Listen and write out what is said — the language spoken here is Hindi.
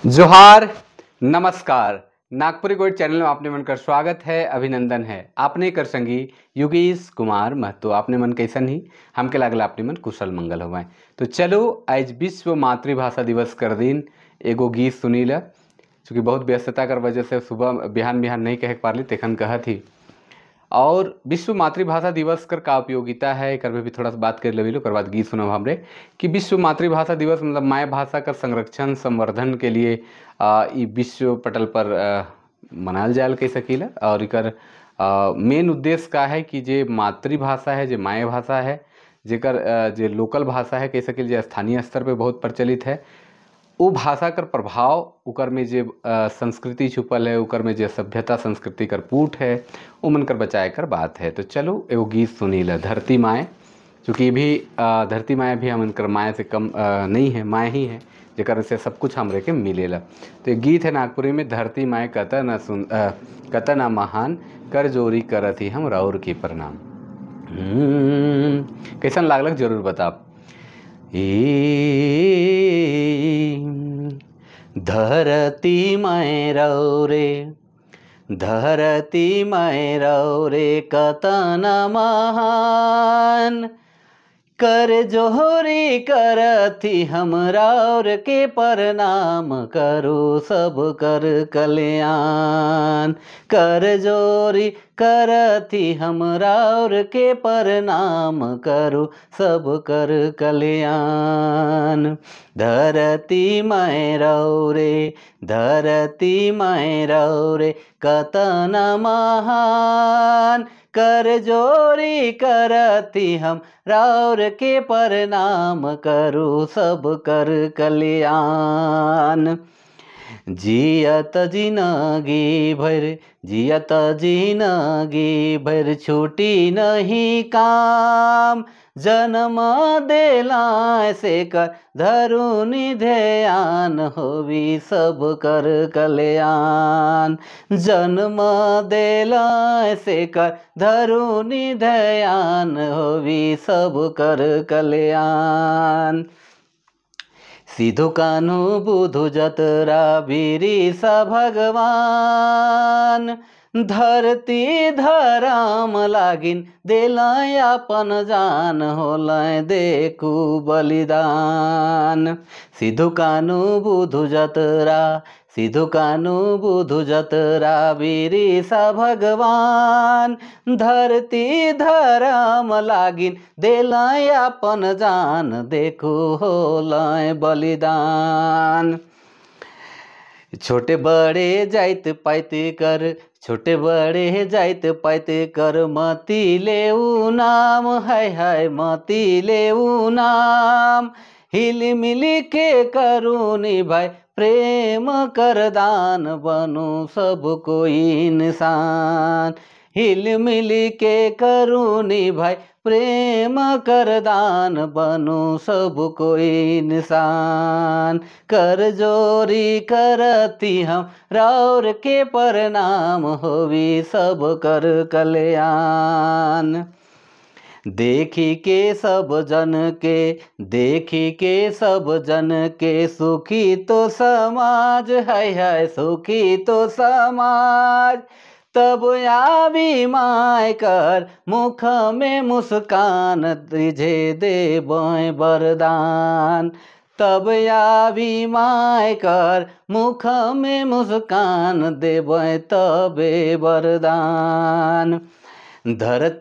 जोहार, नमस्कार। नागपुरी गोल्ड चैनल में आपने मन कर स्वागत है, अभिनंदन है। आपने कर संगी योगेश कुमार महतो। आपने मन कैसन ही हमके लागल आपने मन कुशल मंगल होवाए। तो चलो आज विश्व मातृभाषा दिवस कर दिन एगो गीत सुनी ला, चूँकि बहुत व्यस्तता कर वजह से सुबह बिहान नहीं कह पारली, तेखन कहत ही। और विश्व मातृभाषा दिवस कर का उपयोगिता है एक भी थोड़ा सा बात कर लेवी लो, ओकर बाद गीत सुनब हमरे कि विश्व मातृभाषा दिवस मतलब माय भाषा का संरक्षण संवर्धन के लिए ई विश्व पटल पर मनाल जायल कह सकीला। और इकर मेन उद्देश्य का है कि जे मातृभाषा है, जे माय भाषा है, जेकर जे लोकल भाषा है कह सकिल, जे स्थानीय स्तर पे बहुत प्रचलित है, वो भाषा कर प्रभाव उकर में जे संस्कृति छुपल है, उकर में जे सभ्यता संस्कृति कर पूट है, वो मन कर बचाए कर बात है। तो चलो एगो गीत सुनी ला, धरती माए। चूँकि भी धरती माए भी हम कर माए से कम नहीं है, माए ही है, जेकर से सब कुछ हमरे के मिलेला। तो ये गीत है नागपुरी में, धरती माए कतना महान, कर जोरी करत ही हम राउर की प्रणाम। कैसन लागलक जरूर बताब। धरती माए रौरे, धरती माए रौरे कतना महान, कर जोहरी करथी हमरा और के प्रणाम, करो सब कर कल्याण। कर जोरी करथी हमरा और के प्रणाम, करो सब कर कल्याण। धरती माए रौरे, धरती माए रौरे कतना महान, कर जोरी करती हम राउर के प्रणाम, करो सब कर कल्याण। जियत जिनगी भर, जियत जिनगी भर छूटी नहीं काम, जन्म देला से कर धरुनि ध्यान, होवी सब कर कल्याण। जन्म देला से कर धरुनि ध्यान, होवी सब कर कल्याण। सिधु कान्हु बुधु जतरा बीरी सा भगवान, धरती धराम लागिन देलाय अपन जान, होलाय देखू बलिदान। सिधु कान्हु बुधु जतरा, सिधु कान्हु बुधु जतरा बीरी सा भगवान, धरती धराम लागिन देलाय अपन जान, देखू होलाय बलिदान। छोटे बड़े जाइत पाइत कर, छोटे बड़े जाइत पाइत कर, मती लेऊ नाम, हाय हाय मती लेऊ नाम। हिल मिली के करूनी भाई प्रेम कर दान, बनो सब कोई इंसान। हिल मिली के करूनी भाई प्रेम कर दान, बनो सब कोई इंसान। कर जोरी करती हम राउर के प्रणाम, होवी सब कर कल्याण। देखी के सब जन के, देखी के सब जन के, सुखी तो समाज, हाय हाय सुखी तो समाज। तब आवी माय कर मुख में मुस्कान, तुझे देबय वरदान। तब आवी माय कर मुख में मुस्कान, देबय तबे वरदान। धरत